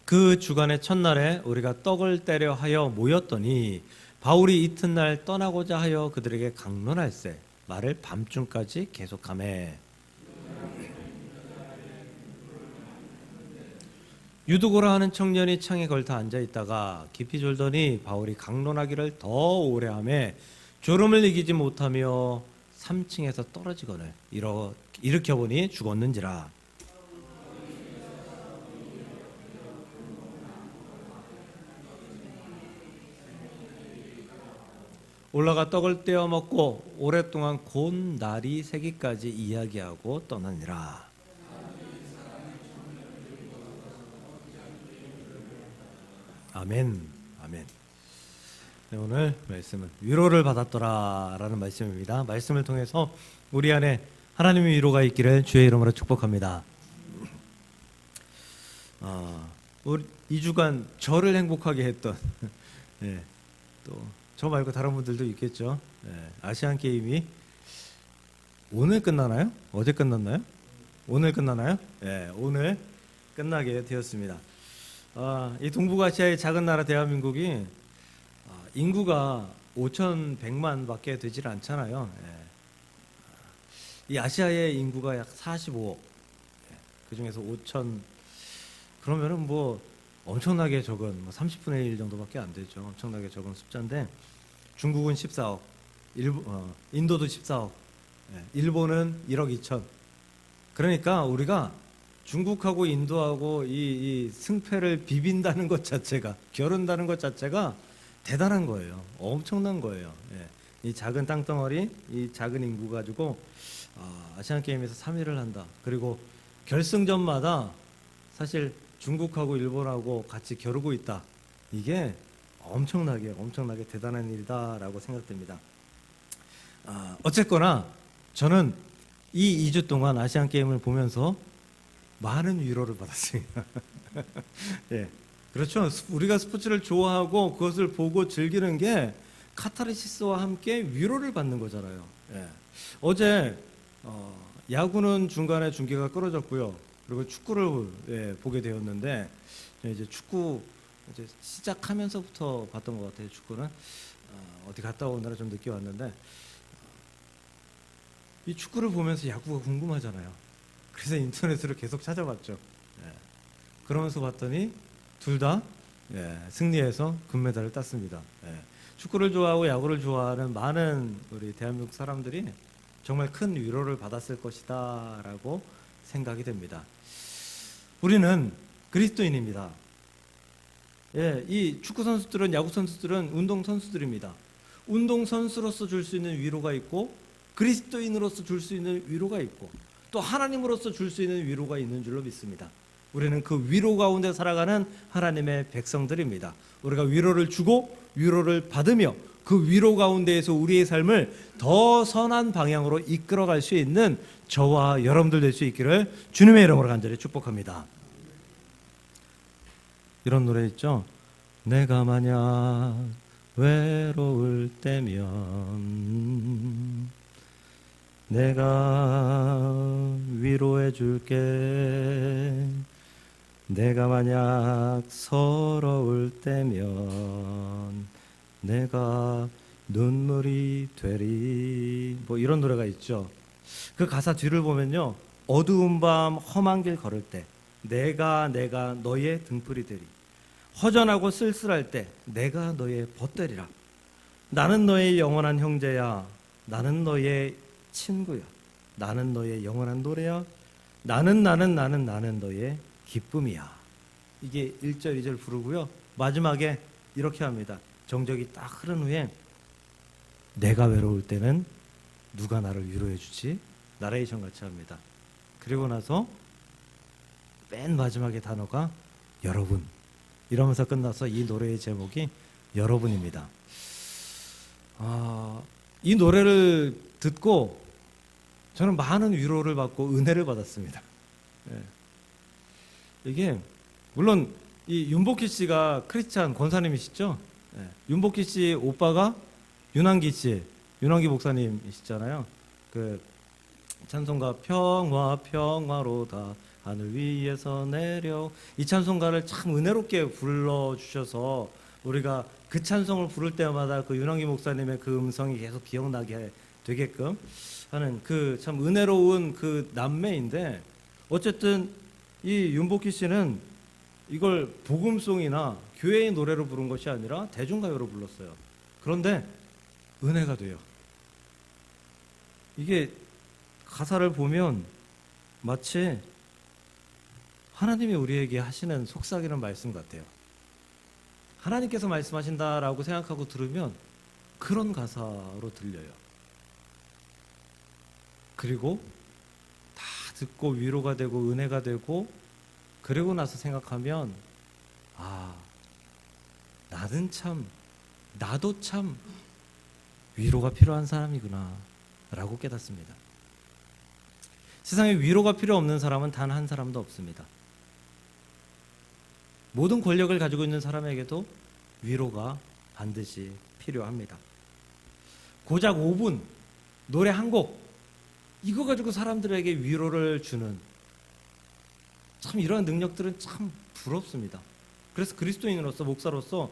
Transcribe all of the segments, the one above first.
그 주간의 첫날에 우리가 떡을 떼려 하여 모였더니 바울이 이튿날 떠나고자 하여 그들에게 강론할세 말을 밤중까지 계속하매 유두고라 하는 청년이 창에 걸터 앉아 있다가 깊이 졸더니 바울이 강론하기를 더 오래 하매 졸음을 이기지 못하며 3층에서 떨어지거늘 일으켜 보니 죽었는지라. 올라가 떡을 떼어 먹고 오랫동안 곧 날이 새기까지 이야기하고 떠나니라. 아멘. 아멘. 네, 오늘 말씀은 위로를 받았더라라는 말씀입니다. 말씀을 통해서 우리 안에 하나님의 위로가 있기를 주의 이름으로 축복합니다. 우리 2주간 저를 행복하게 했던 네, 또 저 말고 다른 분들도 있겠죠. 네, 아시안 게임이 오늘 끝나나요? 어제 끝났나요? 오늘 끝나나요? 네, 오늘 끝나게 되었습니다. 이 동북아시아의 작은 나라 대한민국이 인구가 5,100만밖에 되질 않잖아요. 이 아시아의 인구가 약 45억. 그 중에서 5천 그러면은 뭐 엄청나게 적은 30분의 1 정도밖에 안 되죠. 엄청나게 적은 숫자인데 중국은 14억, 인도도 14억, 일본은 1억 2천. 그러니까 우리가 중국하고 인도하고 이 승패를 비빈다는 것 자체가, 겨룬다는 것 자체가 대단한 거예요. 엄청난 거예요. 이 작은 땅덩어리, 이 작은 인구 가지고 아시안 게임에서 3위를 한다. 그리고 결승전마다 사실 중국하고 일본하고 같이 겨루고 있다. 이게 엄청나게 대단한 일이다라고 생각됩니다. 어쨌거나 저는 이 2주 동안 아시안 게임을 보면서 많은 위로를 받았습니다. 예, 그렇죠. 우리가 스포츠를 좋아하고 그것을 보고 즐기는 게 카타르시스와 함께 위로를 받는 거잖아요. 예. 어제 야구는 중간에 중계가 끊어졌고요. 그리고 축구를 보게 되었는데 이제 축구 이제 시작하면서부터 봤던 것 같아요. 축구는 어디 갔다 오느라 좀 늦게 왔는데 이 축구를 보면서 야구가 궁금하잖아요. 그래서 인터넷으로 계속 찾아봤죠. 그러면서 봤더니 둘 다 승리해서 금메달을 땄습니다. 축구를 좋아하고 야구를 좋아하는 많은 우리 대한민국 사람들이 정말 큰 위로를 받았을 것이다 라고 생각이 됩니다. 우리는 그리스도인입니다. 이 축구 선수들은, 야구 선수들은 운동 선수들입니다. 운동 선수로서 줄 수 있는 위로가 있고 그리스도인으로서 줄 수 있는 위로가 있고 또 하나님으로서 줄 수 있는 위로가 있는 줄로 믿습니다. 우리는 그 위로 가운데 살아가는 하나님의 백성들입니다. 우리가 위로를 주고 위로를 받으며 그 위로 가운데에서 우리의 삶을 더 선한 방향으로 이끌어갈 수 있는 저와 여러분들 될 수 있기를 주님의 이름으로 간절히 축복합니다. 이런 노래 있죠. 내가 만약 외로울 때면 내가 위로해 줄게. 내가 만약 서러울 때면 내가 눈물이 되리. 뭐 이런 노래가 있죠. 그 가사 뒤를 보면요. 어두운 밤 험한 길 걸을 때 내가 너의 등불이 되리. 허전하고 쓸쓸할 때 내가 너의 벗되리라. 나는 너의 영원한 형제야. 나는 너의 친구야. 나는 너의 영원한 노래야. 나는 너의 기쁨이야. 이게 1절 2절 부르고요. 마지막에 이렇게 합니다. 정적이 딱 흐른 후에 내가 외로울 때는 누가 나를 위로해 주지? 나레이션 같이 합니다. 그리고 나서 맨 마지막에 단어가 여러분 이러면서 끝나서 이 노래의 제목이 여러분입니다. 이 노래를 듣고 저는 많은 위로를 받고 은혜를 받았습니다. 이게 물론 이 윤복희 씨가 크리스찬 권사님이시죠? 윤복희 씨 오빠가 윤한기 씨, 윤한기 목사님이시잖아요. 그 찬송가 평화로다 하늘 위에서 내려. 이 찬송가를 참 은혜롭게 불러주셔서 우리가 그 찬송을 부를 때마다 그 윤왕기 목사님의 그 음성이 계속 기억나게 되게끔 하는 그 참 은혜로운 그 남매인데, 어쨌든 이 윤복희 씨는 이걸 복음송이나 교회의 노래로 부른 것이 아니라 대중가요로 불렀어요. 그런데 은혜가 돼요. 이게 가사를 보면 마치 하나님이 우리에게 하시는 속삭이는 말씀 같아요. 하나님께서 말씀하신다라고 생각하고 들으면 그런 가사로 들려요. 그리고 다 듣고 위로가 되고 은혜가 되고, 그리고 나서 생각하면 나도 참 위로가 필요한 사람이구나 라고 깨닫습니다. 세상에 위로가 필요 없는 사람은 단 한 사람도 없습니다. 모든 권력을 가지고 있는 사람에게도 위로가 반드시 필요합니다. 고작 5분 노래 한 곡, 이거 가지고 사람들에게 위로를 주는 참 이러한 능력들은 참 부럽습니다. 그래서 그리스도인으로서, 목사로서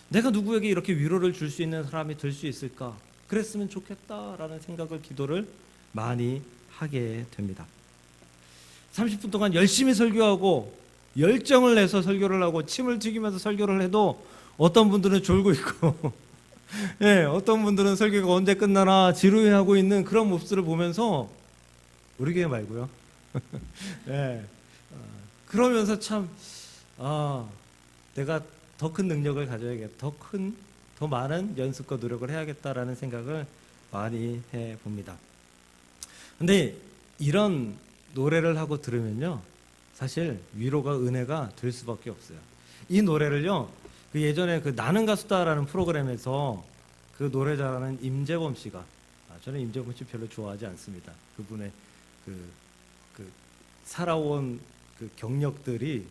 내가 누구에게 이렇게 위로를 줄 수 있는 사람이 될 수 있을까? 그랬으면 좋겠다라는 생각을, 기도를 많이 하게 됩니다. 30분 동안 열심히 설교하고 열정을 내서 설교를 하고 침을 튀기면서 설교를 해도 어떤 분들은 졸고 있고 예, 어떤 분들은 설교가 언제 끝나나 지루해하고 있는 그런 모습을 보면서, 우리 교회 말고요. 예, 그러면서 참 내가 더 큰 능력을 가져야겠다, 더 많은 연습과 노력을 해야겠다라는 생각을 많이 해봅니다. 근데 이런 노래를 하고 들으면요, 사실 위로가, 은혜가 될 수밖에 없어요. 이 노래를요, 그 예전에 그 나는 가수다라는 프로그램에서 그 노래 잘하는 임재범 씨가, 저는 임재범 씨 별로 좋아하지 않습니다. 그분의 그 살아온 그 경력들이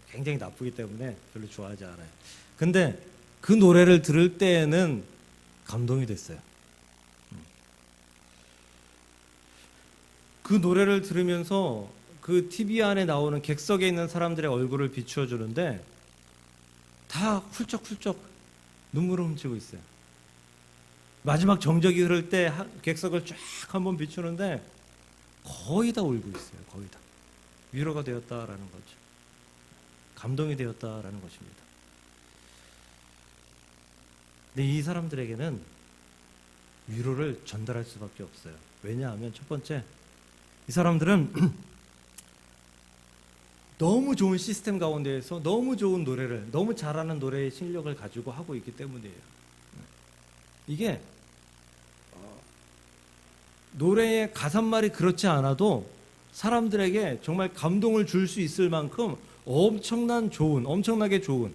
굉장히 나쁘기 때문에 별로 좋아하지 않아요. 근데 그 노래를 들을 때에는 감동이 됐어요. 그 노래를 들으면서 그 TV 안에 나오는 객석에 있는 사람들의 얼굴을 비추어 주는데 다 훌쩍훌쩍 눈물을 훔치고 있어요. 마지막 정적이 흐를 때 객석을 쫙 한번 비추는데 거의 다 울고 있어요. 거의 다. 위로가 되었다라는 거죠. 감동이 되었다라는 것입니다. 근데 이 사람들에게는 위로를 전달할 수밖에 없어요. 왜냐하면 첫 번째, 이 사람들은 너무 좋은 시스템 가운데에서 너무 좋은 노래를, 너무 잘하는 노래의 실력을 가지고 하고 있기 때문이에요. 이게 노래의 가사말이 그렇지 않아도 사람들에게 정말 감동을 줄 수 있을 만큼 엄청나게 좋은,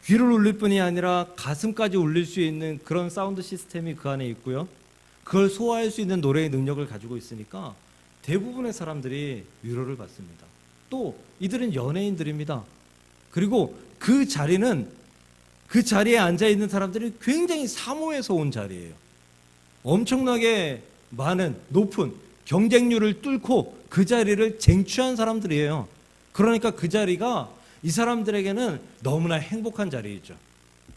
귀를 울릴 뿐이 아니라 가슴까지 울릴 수 있는 그런 사운드 시스템이 그 안에 있고요. 그걸 소화할 수 있는 노래의 능력을 가지고 있으니까 대부분의 사람들이 위로를 받습니다. 또 이들은 연예인들입니다. 그리고 그 자리는, 그 자리에 앉아 있는 사람들이 굉장히 사모해서 온 자리예요. 엄청나게 많은, 높은 경쟁률을 뚫고 그 자리를 쟁취한 사람들이에요. 그러니까 그 자리가 이 사람들에게는 너무나 행복한 자리이죠.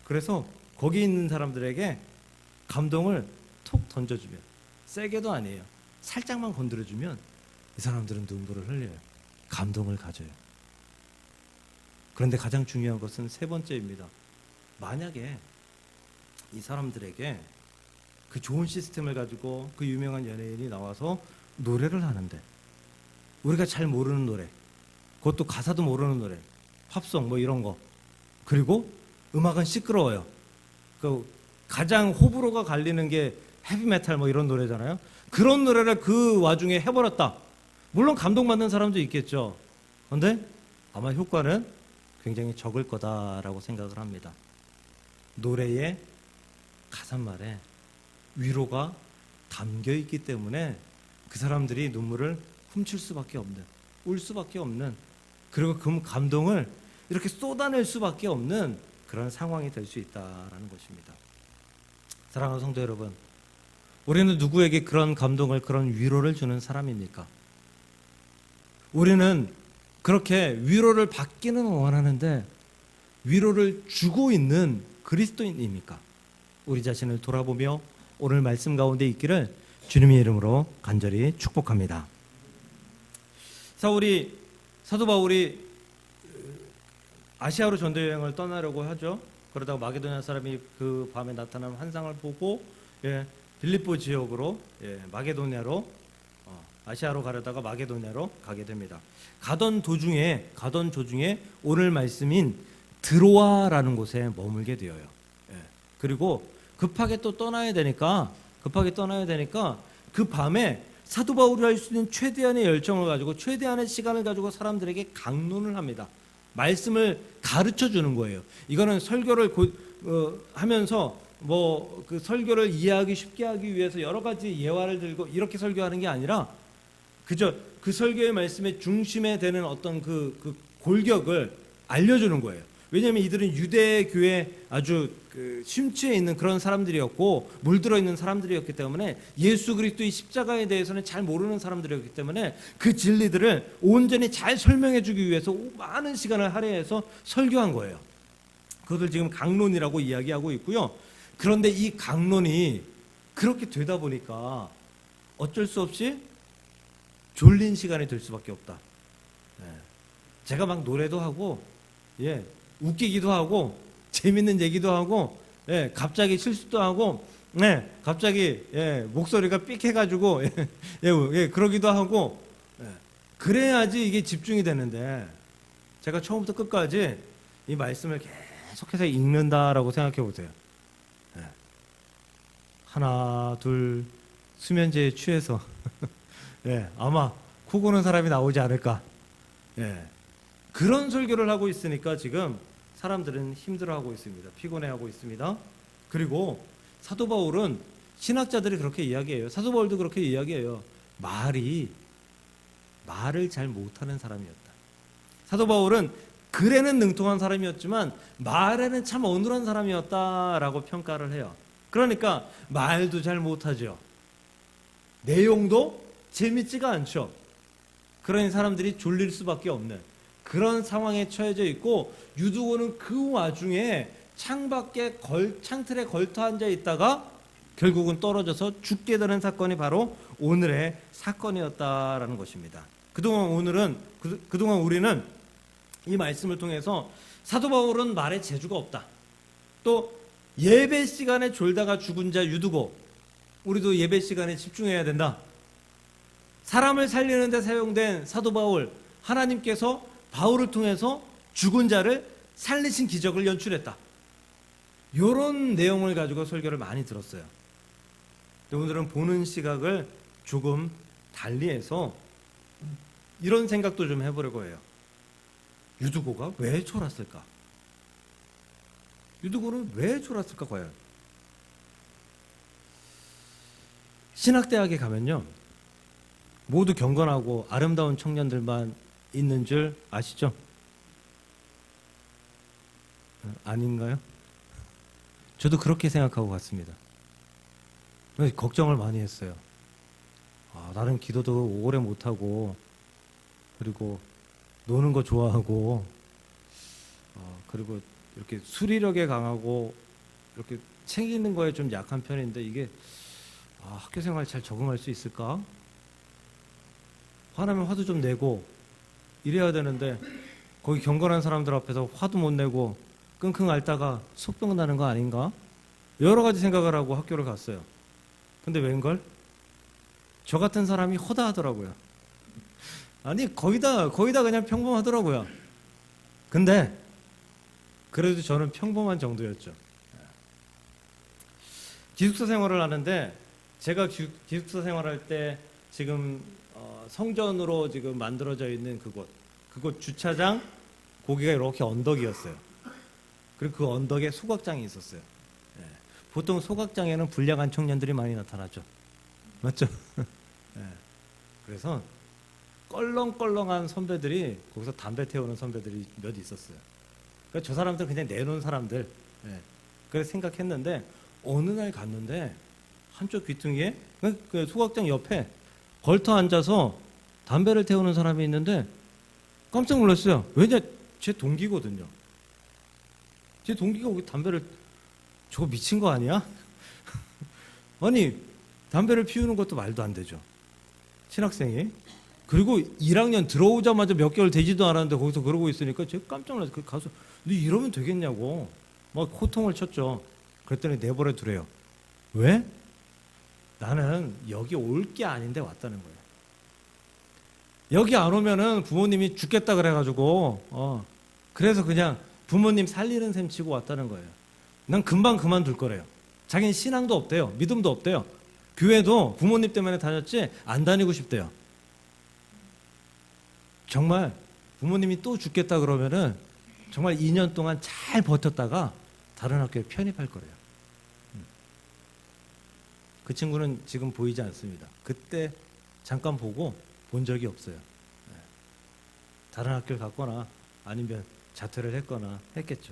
그래서 거기 있는 사람들에게 감동을 톡 던져주면, 세게도 아니에요, 살짝만 건드려주면 이 사람들은 눈물을 흘려요. 감동을 가져요. 그런데 가장 중요한 것은 세 번째입니다. 만약에 이 사람들에게 그 좋은 시스템을 가지고 그 유명한 연예인이 나와서 노래를 하는데, 우리가 잘 모르는 노래, 그것도 가사도 모르는 노래, 팝송 뭐 이런 거, 그리고 음악은 시끄러워요. 그 가장 호불호가 갈리는 게 헤비메탈 뭐 이런 노래잖아요. 그런 노래를 그 와중에 해버렸다. 물론 감동받는 사람도 있겠죠. 그런데 아마 효과는 굉장히 적을 거다라고 생각을 합니다. 노래의 가사말에 위로가 담겨 있기 때문에 그 사람들이 눈물을 훔칠 수밖에 없는, 울 수밖에 없는, 그리고 그 감동을 이렇게 쏟아낼 수밖에 없는 그런 상황이 될 수 있다라는 것입니다. 사랑하는 성도 여러분, 우리는 누구에게 그런 감동을, 그런 위로를 주는 사람입니까? 우리는 그렇게 위로를 받기는 원하는데 위로를 주고 있는 그리스도인입니까? 우리 자신을 돌아보며 오늘 말씀 가운데 있기를 주님의 이름으로 간절히 축복합니다. 우리 사도 바울이 아시아로 전도 여행을 떠나려고 하죠. 그러다가 마게도냐 사람이 그 밤에 나타난 환상을 보고 빌립보 지역으로 마게도냐로 아시아로 가려다가 마게도냐로 가게 됩니다. 가던 도중에 오늘 말씀인 드로아라는 곳에 머물게 되어요. 그리고 급하게 떠나야 되니까 그 밤에 사도 바울이 할 수 있는 최대한의 열정을 가지고 최대한의 시간을 가지고 사람들에게 강론을 합니다. 말씀을 가르쳐 주는 거예요. 이거는 설교를 하면서 그 설교를 이해하기 쉽게 하기 위해서 여러 가지 예화를 들고 이렇게 설교하는 게 아니라 그저 그 설교의 말씀의 중심에 되는 어떤 그 골격을 알려주는 거예요. 왜냐하면 이들은 유대 교회 아주 심취해 있는 그런 사람들이었고 물들어 있는 사람들이었기 때문에 예수 그리스도의 십자가에 대해서는 잘 모르는 사람들이었기 때문에 그 진리들을 온전히 잘 설명해 주기 위해서 많은 시간을 할애해서 설교한 거예요. 그것을 지금 강론이라고 이야기하고 있고요. 그런데 이 강론이 그렇게 되다 보니까 어쩔 수 없이 졸린 시간이 될 수밖에 없다. 제가 막 노래도 하고 웃기기도 하고 재밌는 얘기도 하고 갑자기 실수도 하고 갑자기 목소리가 삑해가지고 그러기도 하고 그래야지 이게 집중이 되는데 제가 처음부터 끝까지 이 말씀을 계속해서 읽는다라고 생각해 보세요. 하나 둘 수면제에 취해서 아마 코 고는 사람이 나오지 않을까. 그런 설교를 하고 있으니까 지금 사람들은 힘들어하고 있습니다. 피곤해하고 있습니다. 그리고 사도 바울은 신학자들이 그렇게 이야기해요. 사도 바울도 그렇게 이야기해요. 말을 잘 못하는 사람이었다. 사도 바울은 글에는 능통한 사람이었지만 말에는 참 어눌한 사람이었다라고 평가를 해요. 그러니까 말도 잘 못하죠. 내용도 재밌지가 않죠. 그러니 사람들이 졸릴 수밖에 없는 그런 상황에 처해져 있고 유두고는 그 와중에 창틀에 걸터 앉아 있다가 결국은 떨어져서 죽게 되는 사건이 바로 오늘의 사건이었다라는 것입니다. 그동안 우리는 이 말씀을 통해서 사도 바울은 말에 재주가 없다. 또 예배 시간에 졸다가 죽은 자 유두고 우리도 예배 시간에 집중해야 된다. 사람을 살리는 데 사용된 사도 바울, 하나님께서 바울을 통해서 죽은 자를 살리신 기적을 연출했다. 이런 내용을 가지고 설교를 많이 들었어요. 오늘은 보는 시각을 조금 달리해서 이런 생각도 좀 해보려고 해요. 유두고가 왜 졸았을까? 유두고는 왜 졸았을까 과연? 신학대학에 가면요 모두 경건하고 아름다운 청년들만 있는 줄 아시죠? 아닌가요? 저도 그렇게 생각하고 갔습니다. 걱정을 많이 했어요. 나는 기도도 오래 못하고 그리고 노는 거 좋아하고 그리고 이렇게 수리력에 강하고 이렇게 책 읽는 거에 좀 약한 편인데 이게 학교 생활 잘 적응할 수 있을까? 화나면 화도 좀 내고 이래야 되는데 거기 경건한 사람들 앞에서 화도 못 내고 끙끙 앓다가 속병 나는 거 아닌가? 여러 가지 생각을 하고 학교를 갔어요. 근데 웬걸? 저 같은 사람이 허다하더라고요. 아니 거의 다 그냥 평범하더라고요. 근데 그래도 저는 평범한 정도였죠. 기숙사 생활을 하는데 제가 기숙사 생활할 때 지금 성전으로 지금 만들어져 있는 그곳 주차장 거기가 이렇게 언덕이었어요. 그리고 그 언덕에 소각장이 있었어요. 보통 소각장에는 불량한 청년들이 많이 나타나죠. 맞죠? 그래서 껄렁껄렁한 선배들이 거기서 담배 태우는 선배들이 몇 있었어요. 그러니까 저 사람들 그냥 내놓은 사람들. 그래서 생각했는데 어느 날 갔는데 한쪽 귀퉁이에 그 소각장 옆에 걸터 앉아서 담배를 태우는 사람이 있는데 깜짝 놀랐어요. 왜냐, 제 동기거든요. 제 동기가 왜 담배를, 저거 미친 거 아니야? 아니, 담배를 피우는 것도 말도 안 되죠. 신학생이. 그리고 1학년 들어오자마자 몇 개월 되지도 않았는데 거기서 그러고 있으니까 제가 깜짝 놀랐어요. 그 가서, 너 이러면 되겠냐고 막 호통을 쳤죠. 그랬더니 내버려 두래요. 왜? 나는 여기 올 게 아닌데 왔다는 거예요. 여기 안 오면은 부모님이 죽겠다 그래가지고 그래서 그냥 부모님 살리는 셈 치고 왔다는 거예요. 난 금방 그만둘 거래요. 자기는 신앙도 없대요. 믿음도 없대요. 교회도 부모님 때문에 다녔지 안 다니고 싶대요. 정말 부모님이 또 죽겠다 그러면은 정말 2년 동안 잘 버텼다가 다른 학교에 편입할 거래요. 그 친구는 지금 보이지 않습니다. 그때 잠깐 보고 본 적이 없어요. 다른 학교를 갔거나 아니면 자퇴를 했거나 했겠죠.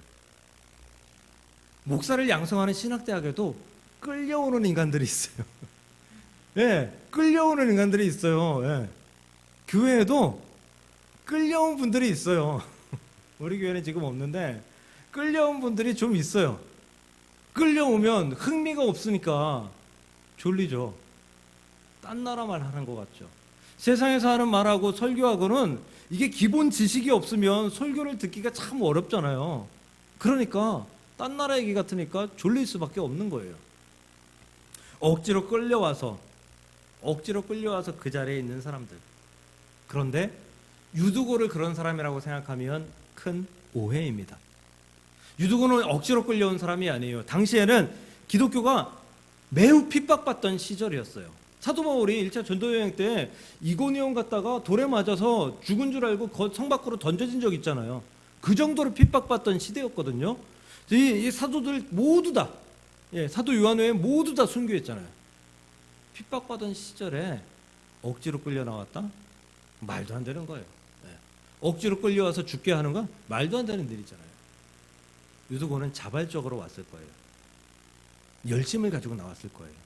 목사를 양성하는 신학대학에도 끌려오는 인간들이 있어요. 예, 끌려오는 인간들이 있어요. 예. 교회에도 끌려온 분들이 있어요. 우리 교회는 지금 없는데 끌려온 분들이 좀 있어요. 끌려오면 흥미가 없으니까 졸리죠. 딴 나라 말 하는 것 같죠. 세상에서 하는 말하고 설교하고는 이게 기본 지식이 없으면 설교를 듣기가 참 어렵잖아요. 그러니까 딴 나라 얘기 같으니까 졸릴 수밖에 없는 거예요. 억지로 끌려와서 그 자리에 있는 사람들. 그런데 유두고를 그런 사람이라고 생각하면 큰 오해입니다. 유두고는 억지로 끌려온 사람이 아니에요. 당시에는 기독교가 매우 핍박받던 시절이었어요. 사도 바울이 1차 전도여행 때 이고니온 갔다가 돌에 맞아서 죽은 줄 알고 성 밖으로 던져진 적 있잖아요. 그 정도로 핍박받던 시대였거든요. 이 사도들 모두 다, 사도 요한 외에 모두 다 순교했잖아요. 핍박받던 시절에 억지로 끌려 나왔다? 말도 안 되는 거예요. 억지로 끌려와서 죽게 하는 건 말도 안 되는 일이잖아요. 유두고는 자발적으로 왔을 거예요. 열심을 가지고 나왔을 거예요.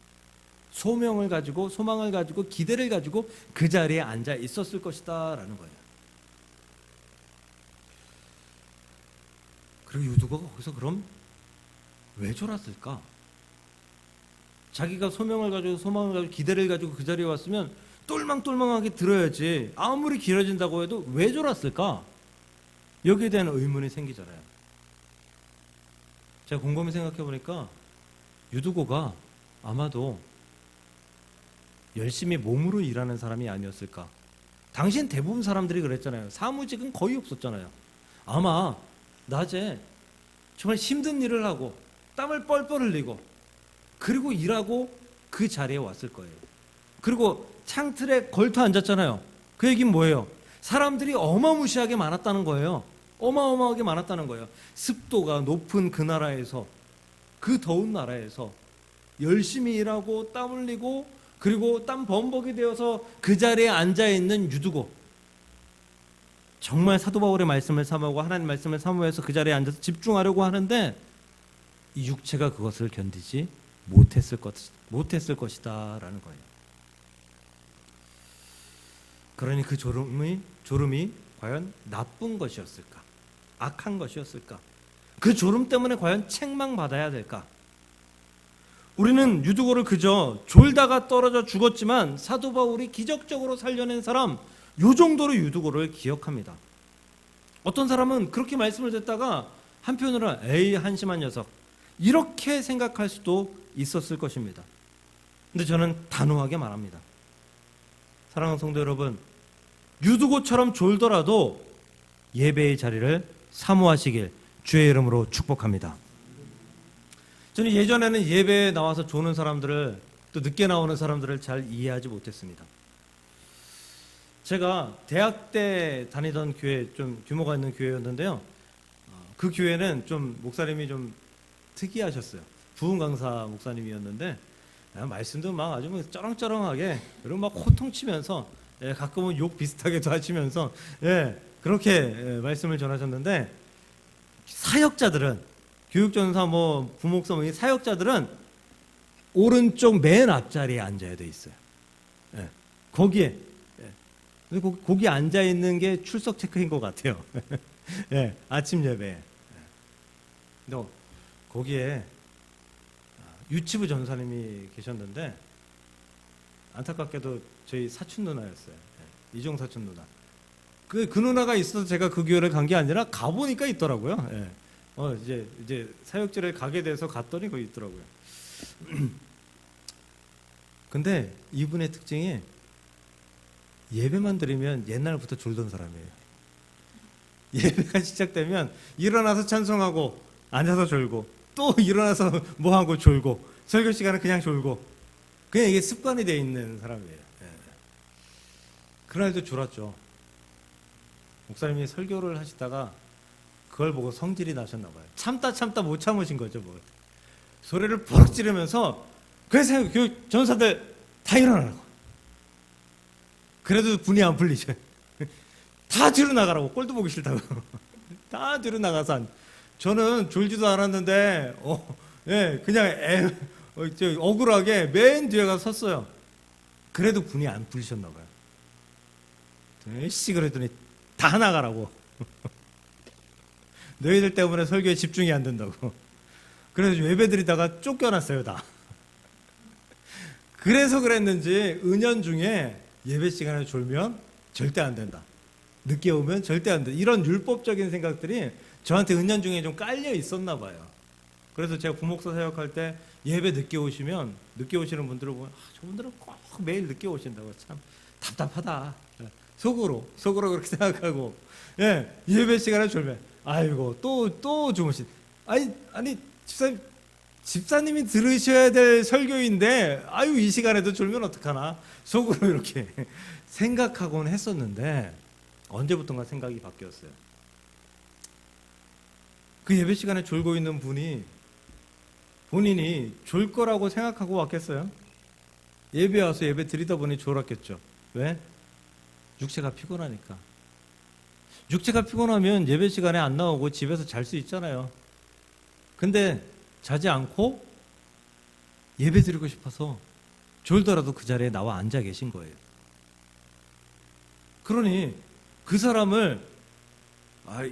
소명을 가지고, 소망을 가지고, 기대를 가지고 그 자리에 앉아 있었을 것이다 라는 거예요. 그리고 유두고가 거기서 그럼 왜 졸았을까? 자기가 소명을 가지고, 소망을 가지고, 기대를 가지고 그 자리에 왔으면 똘망똘망하게 들어야지. 아무리 길어진다고 해도 왜 졸았을까? 여기에 대한 의문이 생기잖아요. 제가 곰곰이 생각해 보니까 유두고가 아마도 열심히 몸으로 일하는 사람이 아니었을까. 당시엔 대부분 사람들이 그랬잖아요. 사무직은 거의 없었잖아요. 아마 낮에 정말 힘든 일을 하고 땀을 뻘뻘 흘리고 그리고 일하고 그 자리에 왔을 거예요. 그리고 창틀에 걸터 앉았잖아요. 그 얘기는 뭐예요? 사람들이 어마무시하게 많았다는 거예요. 어마어마하게 많았다는 거예요. 습도가 높은 그 나라에서, 그 더운 나라에서 열심히 일하고 땀 흘리고 그리고 땀 범벅이 되어서 그 자리에 앉아있는 유두고, 정말 사도 바울의 말씀을 사모하고 하나님 말씀을 사모해서 그 자리에 앉아서 집중하려고 하는데 이 육체가 그것을 견디지 못했을 것이다 라는 거예요. 그러니 그 졸음이 과연 나쁜 것이었을까? 악한 것이었을까? 그 졸음 때문에 과연 책망받아야 될까? 우리는 유두고를 그저 졸다가 떨어져 죽었지만 사도 바울이 기적적으로 살려낸 사람, 요 정도로 유두고를 기억합니다. 어떤 사람은 그렇게 말씀을 듣다가 한편으로는 에이 한심한 녀석 이렇게 생각할 수도 있었을 것입니다. 근데 저는 단호하게 말합니다. 사랑하는 성도 여러분, 유두고처럼 졸더라도 예배의 자리를 사모하시길 주의 이름으로 축복합니다. 저는 예전에는 예배에 나와서 조는 사람들을, 또 늦게 나오는 사람들을 잘 이해하지 못했습니다. 제가 대학 때 다니던 교회, 좀 규모가 있는 교회였는데요. 그 교회는 좀 목사님이 좀 특이하셨어요. 부흥 강사 목사님이었는데 말씀도 막 아주 쩌렁쩌렁하게, 그리고 막 호통치면서 가끔은 욕 비슷하게도 하시면서 그렇게 말씀을 전하셨는데, 사역자들은, 교육전사 부목사 이 사역자들은 오른쪽 맨 앞자리에 앉아야 돼 있어요. 거기에. 그리고 거기 앉아 있는 게 출석 체크인 것 같아요. 예, 아침 예배. 근데 거기에 유치부 전사님이 계셨는데 안타깝게도 저희 사촌 누나였어요. 예, 이종 사촌 누나. 그 누나가 있어서 제가 그 교회를 간 게 아니라 가보니까 있더라고요. 예. 이제 사역지를 가게 돼서 갔더니 거기 있더라고요. 근데 이분의 특징이 예배만 드리면 옛날부터 졸던 사람이에요. 예배가 시작되면 일어나서 찬송하고 앉아서 졸고 또 일어나서 뭐하고 졸고 설교 시간은 그냥 졸고 그냥 이게 습관이 돼 있는 사람이에요. 예. 그날도 졸았죠. 목사님이 설교를 하시다가 그걸 보고 성질이 나셨나 봐요. 참다 못 참으신 거죠. 뭐. 소리를 버럭 지르면서 그래서 그 전사들 다 일어나라고. 그래도 분이 안 풀리죠. 다 뒤로 나가라고. 꼴도 보기 싫다고. 다 뒤로 나가서 저는 졸지도 않았는데 예, 그냥 억울하게 맨 뒤에 가서 섰어요. 그래도 분이 안 풀리셨나 봐요. 에이씨 그랬더니 다 나가라고. 너희들 때문에 설교에 집중이 안 된다고. 그래서 예배 드리다가 쫓겨났어요 다. 그래서 그랬는지 은연중에 예배 시간에 졸면 절대 안 된다. 늦게 오면 절대 안 된다. 이런 율법적인 생각들이 저한테 은연중에 좀 깔려 있었나 봐요. 그래서 제가 부목사 사역할 때 예배 늦게 오시면 늦게 오시는 분들을 보면 저분들은 꼭 매일 늦게 오신다고 참 답답하다. 속으로 그렇게 생각하고 예배 시간에 졸면 아이고 또 주무신 아니 집사님이 들으셔야 될 설교인데 이 시간에도 졸면 어떡하나 속으로 이렇게 생각하곤 했었는데 언제부턴가 생각이 바뀌었어요. 그 예배 시간에 졸고 있는 분이 본인이 졸 거라고 생각하고 왔겠어요? 예배 와서 예배 드리다 보니 졸았겠죠. 왜? 육체가 피곤하니까. 육체가 피곤하면 예배 시간에 안 나오고 집에서 잘 수 있잖아요. 근데 자지 않고 예배 드리고 싶어서 졸더라도 그 자리에 나와 앉아 계신 거예요. 그러니 그 사람을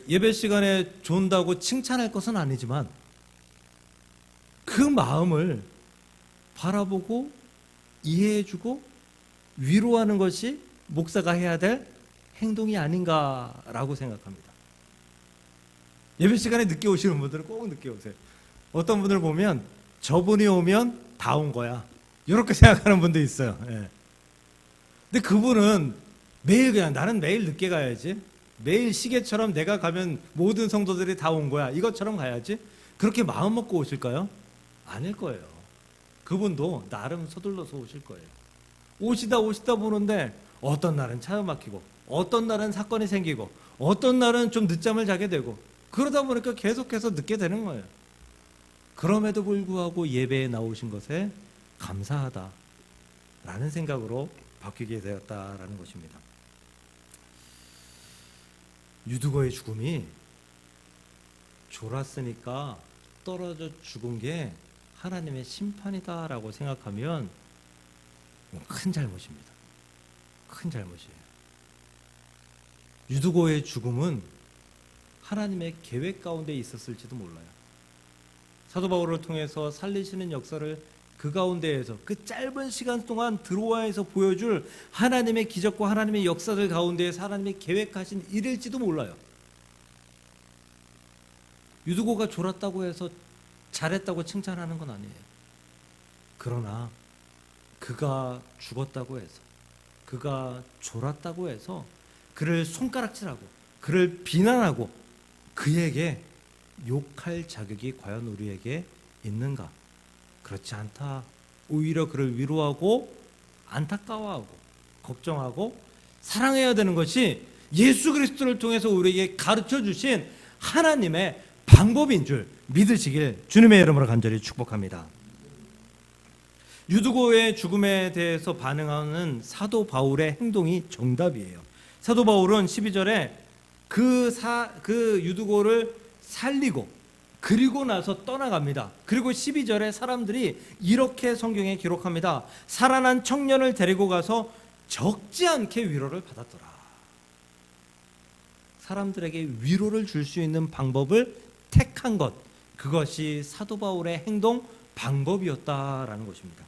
예배 시간에 존다고 칭찬할 것은 아니지만 그 마음을 바라보고 이해해주고 위로하는 것이 목사가 해야 될 행동이 아닌가라고 생각합니다. 예배 시간에 늦게 오시는 분들은 꼭 늦게 오세요. 어떤 분을 보면 저분이 오면 다 온 거야 이렇게 생각하는 분도 있어요. 예. 근데 그분은 매일 그냥 나는 매일 늦게 가야지, 매일 시계처럼 내가 가면 모든 성도들이 다 온 거야 이것처럼 가야지, 그렇게 마음 먹고 오실까요? 아닐 거예요. 그분도 나름 서둘러서 오실 거예요. 오시다 보는데 어떤 날은 차가 막히고 어떤 날은 사건이 생기고 어떤 날은 좀 늦잠을 자게 되고 그러다 보니까 계속해서 늦게 되는 거예요. 그럼에도 불구하고 예배에 나오신 것에 감사하다라는 생각으로 바뀌게 되었다라는 것입니다. 유두거의 죽음이 졸았으니까 떨어져 죽은 게 하나님의 심판이다라고 생각하면 큰 잘못입니다. 큰 잘못이에요. 유두거의 죽음은 하나님의 계획 가운데 있었을지도 몰라요. 사도 바울을 통해서 살리시는 역사를 그 가운데에서 그 짧은 시간 동안 드로아에서 보여줄 하나님의 기적과 하나님의 역사들 가운데에서 하나님의 계획하신 일일지도 몰라요. 유두고가 졸았다고 해서 잘했다고 칭찬하는 건 아니에요. 그러나 그가 죽었다고 해서, 그가 졸았다고 해서 그를 손가락질하고 그를 비난하고 그에게 욕할 자격이 과연 우리에게 있는가? 그렇지 않다. 오히려 그를 위로하고 안타까워하고 걱정하고 사랑해야 되는 것이 예수 그리스도를 통해서 우리에게 가르쳐 주신 하나님의 방법인 줄 믿으시길 주님의 이름으로 간절히 축복합니다. 유두고의 죽음에 대해서 반응하는 사도 바울의 행동이 정답이에요. 사도 바울은 12절에 그 유두고를 살리고 그리고 나서 떠나갑니다. 그리고 12절에 사람들이 이렇게 성경에 기록합니다. 살아난 청년을 데리고 가서 적지 않게 위로를 받았더라. 사람들에게 위로를 줄 수 있는 방법을 택한 것, 그것이 사도 바울의 행동 방법이었다라는 것입니다.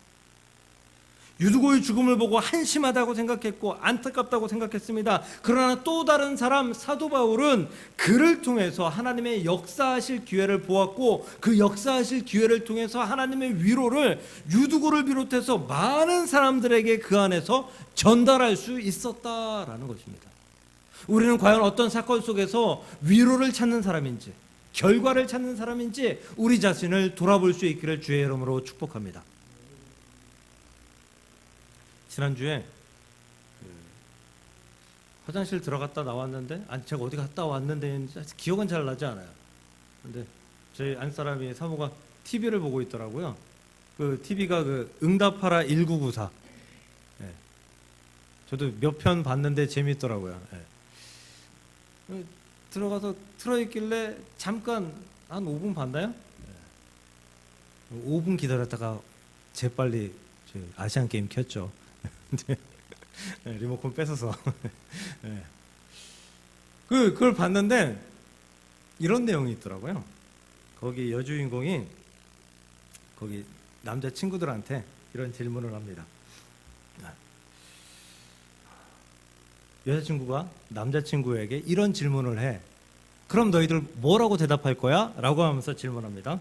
유두고의 죽음을 보고 한심하다고 생각했고 안타깝다고 생각했습니다. 그러나 또 다른 사람 사도 바울은 그를 통해서 하나님의 역사하실 기회를 보았고, 그 역사하실 기회를 통해서 하나님의 위로를 유두고를 비롯해서 많은 사람들에게 그 안에서 전달할 수 있었다라는 것입니다. 우리는 과연 어떤 사건 속에서 위로를 찾는 사람인지, 결과를 찾는 사람인지 우리 자신을 돌아볼 수 있기를 주의 이름으로 축복합니다. 지난주에 화장실 들어갔다 나왔는데, 아니 제가 어디 갔다 왔는데 기억은 잘 나지 않아요. 근데 저희 안사람이 사모가 TV를 보고 있더라고요. 그 TV가 그 응답하라 1994. 예. 저도 몇 편 봤는데 재밌더라고요. 예. 들어가서 틀어있길래 잠깐 한 5분 봤나요? 예. 5분 기다렸다가 재빨리 아시안 게임 켰죠. 리모컨 뺏어서 네. 그걸 봤는데 이런 내용이 있더라고요. 거기 여주인공이 거기 남자 친구들한테 이런 질문을 합니다. 여자친구가 남자친구에게 이런 질문을 해. 그럼 너희들 뭐라고 대답할 거야? 라고 하면서 질문합니다.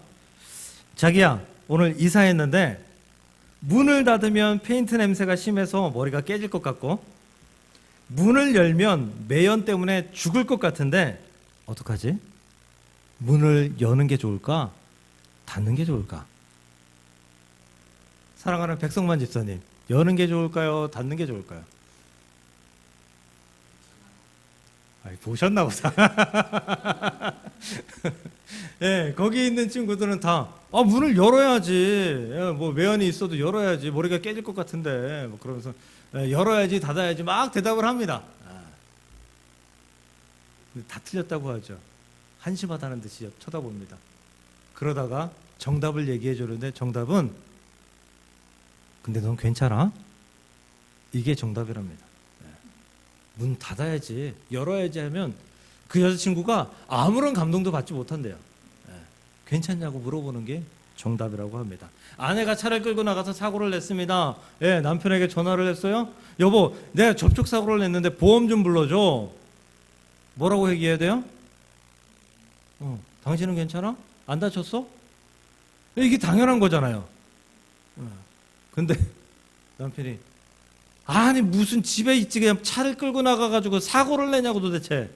자기야, 오늘 이사했는데 문을 닫으면 페인트 냄새가 심해서 머리가 깨질 것 같고, 문을 열면 매연 때문에 죽을 것 같은데 어떡하지? 문을 여는 게 좋을까? 닫는 게 좋을까? 사랑하는 백성만 집사님, 여는 게 좋을까요? 닫는 게 좋을까요? 보셨나 보다. 예, 거기 있는 친구들은 다 문을 열어야지. 예, 뭐 매연이 있어도 열어야지. 머리가 깨질 것 같은데. 뭐 그러면서 열어야지, 닫아야지 막 대답을 합니다. 다 틀렸다고 하죠. 한심하다는 듯이 쳐다봅니다. 그러다가 정답을 얘기해 주는데 정답은 근데 넌 괜찮아? 이게 정답이랍니다. 문 닫아야지, 열어야지 하면 그 여자친구가 아무런 감동도 받지 못한대요. 괜찮냐고 물어보는 게 정답이라고 합니다. 아내가 차를 끌고 나가서 사고를 냈습니다. 남편에게 전화를 했어요. 여보, 내가 접촉사고를 냈는데 보험 좀 불러줘. 뭐라고 얘기해야 돼요? 당신은 괜찮아? 안 다쳤어? 이게 당연한 거잖아요. 근데 남편이 아니 무슨 집에 있지 그냥 차를 끌고 나가가지고 사고를 내냐고 도대체.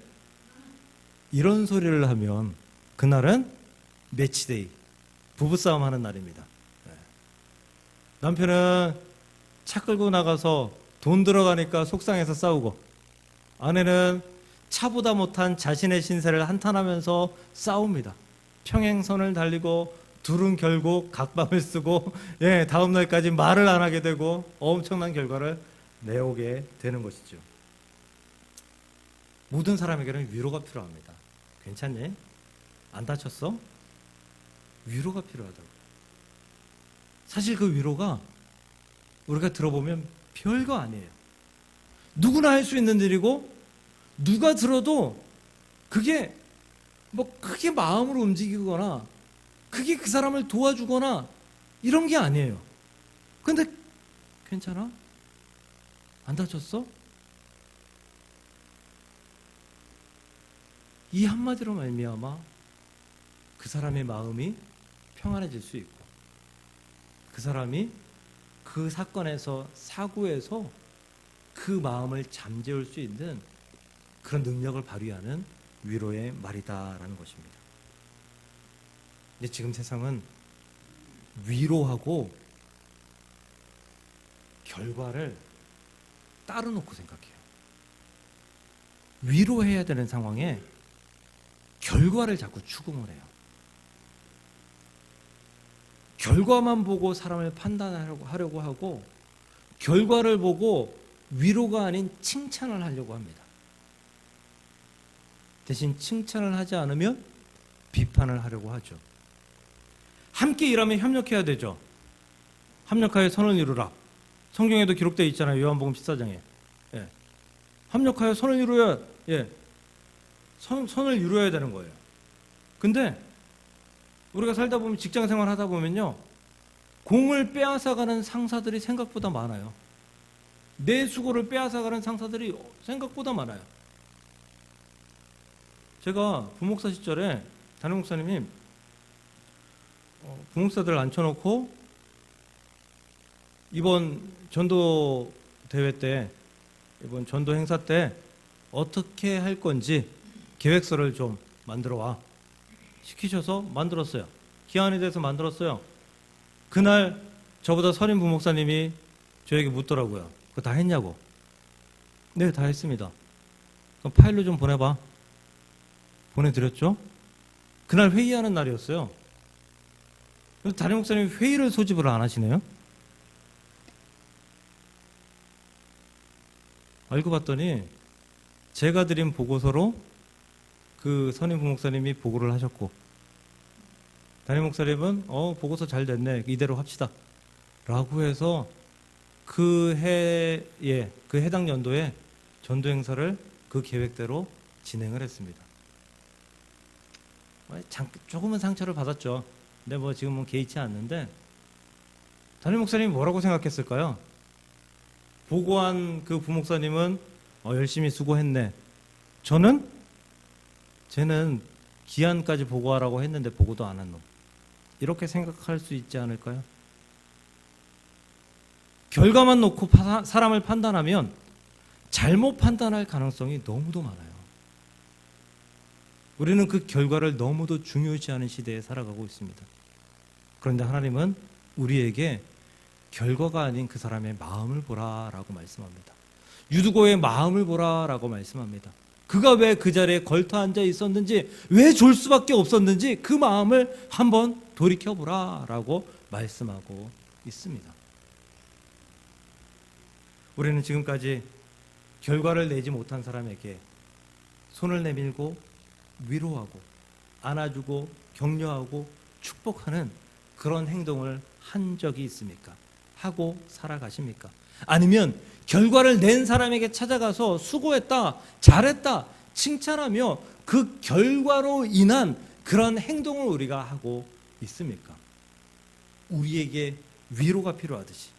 이런 소리를 하면 그날은 매치데이, 부부싸움 하는 날입니다. 남편은 차 끌고 나가서 돈 들어가니까 속상해서 싸우고, 아내는 차보다 못한 자신의 신세를 한탄하면서 싸웁니다. 평행선을 달리고 둘은 결국 각방을 쓰고 다음 날까지 말을 안 하게 되고 엄청난 결과를 내오게 되는 것이죠. 모든 사람에게는 위로가 필요합니다. 괜찮니? 안 다쳤어? 위로가 필요하다고. 사실 그 위로가 우리가 들어보면 별거 아니에요. 누구나 할 수 있는 일이고, 누가 들어도 그게 뭐 크게 마음을 움직이거나 그게 그 사람을 도와주거나 이런 게 아니에요. 근데 괜찮아? 안 다쳤어? 이 한마디로 말미암아 그 사람의 마음이 평안해질 수 있고, 그 사람이 그 사건에서, 사고에서 그 마음을 잠재울 수 있는 그런 능력을 발휘하는 위로의 말이다라는 것입니다. 근데 지금 세상은 위로하고 결과를 따로 놓고 생각해요. 위로해야 되는 상황에 결과를 자꾸 추궁을 해요. 결과만 보고 사람을 판단하려고 하고, 결과를 보고 위로가 아닌 칭찬을 하려고 합니다. 대신 칭찬을 하지 않으면 비판을 하려고 하죠. 함께 일하면 협력해야 되죠. 합력하여 선을 이루라. 성경에도 기록되어 있잖아요. 요한복음 14장에. 합력하여 선을 이루어야 선을 이루어야 되는 거예요. 근데 우리가 살다 보면 직장 생활 하다 보면요, 공을 빼앗아가는 상사들이 생각보다 많아요. 내 수고를 빼앗아가는 상사들이 생각보다 많아요. 제가 부목사 시절에 담임 목사님이 부목사들 앉혀놓고 이번 전도 대회 때, 이번 전도 행사 때 어떻게 할 건지 계획서를 좀 만들어 와 시키셔서 만들었어요. 기한에 대해서 만들었어요. 그날 저보다 선임 부목사님이 저에게 묻더라고요. 그거 다 했냐고. 네, 다 했습니다. 그럼 파일로 좀 보내봐. 보내드렸죠. 그날 회의하는 날이었어요. 그래서 담임 목사님이 회의를 소집을 안 하시네요. 알고 봤더니 제가 드린 보고서로 그 선임 부목사님이 보고를 하셨고, 담임 목사님은 보고서 잘 됐네, 이대로 합시다 라고 해서 그 해에, 그 해당 연도에 전도 행사를 그 계획대로 진행을 했습니다. 조금은 상처를 받았죠. 근데 뭐 지금은 개의치 않는데, 담임 목사님이 뭐라고 생각했을까요? 보고한 그 부목사님은 열심히 수고했네. 쟤는 기한까지 보고하라고 했는데 보고도 안 한 놈. 이렇게 생각할 수 있지 않을까요? 결과만 놓고 사람을 판단하면 잘못 판단할 가능성이 너무도 많아요. 우리는 그 결과를 너무도 중요시하는 시대에 살아가고 있습니다. 그런데 하나님은 우리에게 결과가 아닌 그 사람의 마음을 보라라고 말씀합니다. 유두고의 마음을 보라라고 말씀합니다. 그가 왜 그 자리에 걸터 앉아 있었는지, 왜 졸 수밖에 없었는지 그 마음을 한번 돌이켜보라라고 말씀하고 있습니다. 우리는 지금까지 결과를 내지 못한 사람에게 손을 내밀고 위로하고 안아주고 격려하고 축복하는 그런 행동을 한 적이 있습니까? 하고 살아가십니까? 아니면 결과를 낸 사람에게 찾아가서 수고했다, 잘했다, 칭찬하며 그 결과로 인한 그런 행동을 우리가 하고 있습니까? 우리에게 위로가 필요하듯이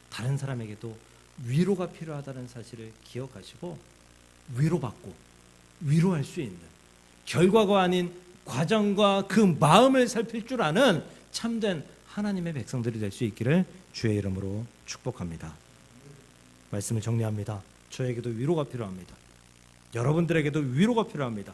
다른 사람에게도 위로가 필요하다는 사실을 기억하시고 위로받고 위로할 수 있는, 결과가 아닌 과정과 그 마음을 살필 줄 아는 참된 하나님의 백성들이 될 수 있기를 주의 이름으로 축복합니다. 말씀을 정리합니다. 저에게도 위로가 필요합니다. 여러분들에게도 위로가 필요합니다.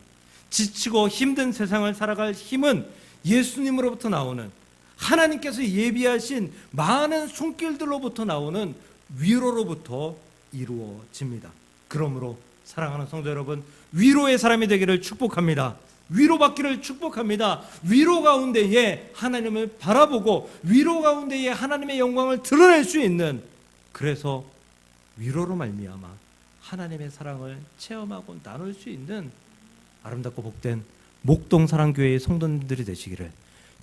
지치고 힘든 세상을 살아갈 힘은 예수님으로부터 나오는, 하나님께서 예비하신 많은 손길들로부터 나오는 위로로부터 이루어집니다. 그러므로 사랑하는 성도 여러분, 위로의 사람이 되기를 축복합니다. 위로받기를 축복합니다. 위로 가운데에 하나님을 바라보고 위로 가운데에 하나님의 영광을 드러낼 수 있는, 그래서 위로로 말미암아 하나님의 사랑을 체험하고 나눌 수 있는 아름답고 복된 목동사랑교회의 성도님들이 되시기를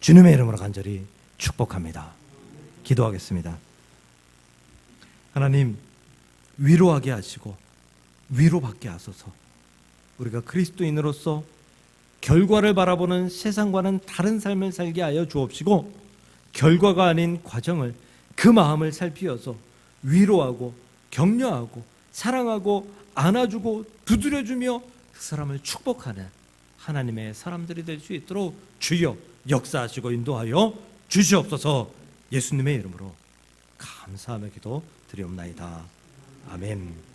주님의 이름으로 간절히 축복합니다. 기도하겠습니다. 하나님, 위로하게 하시고 위로받게 하소서. 우리가 그리스도인으로서 결과를 바라보는 세상과는 다른 삶을 살게 하여 주옵시고, 결과가 아닌 과정을, 그 마음을 살피어서 위로하고 격려하고 사랑하고 안아주고 두드려주며 그 사람을 축복하는 하나님의 사람들이 될 수 있도록 주여 역사하시고 인도하여 주시옵소서. 예수님의 이름으로 감사하며 기도 드리옵나이다. 아멘.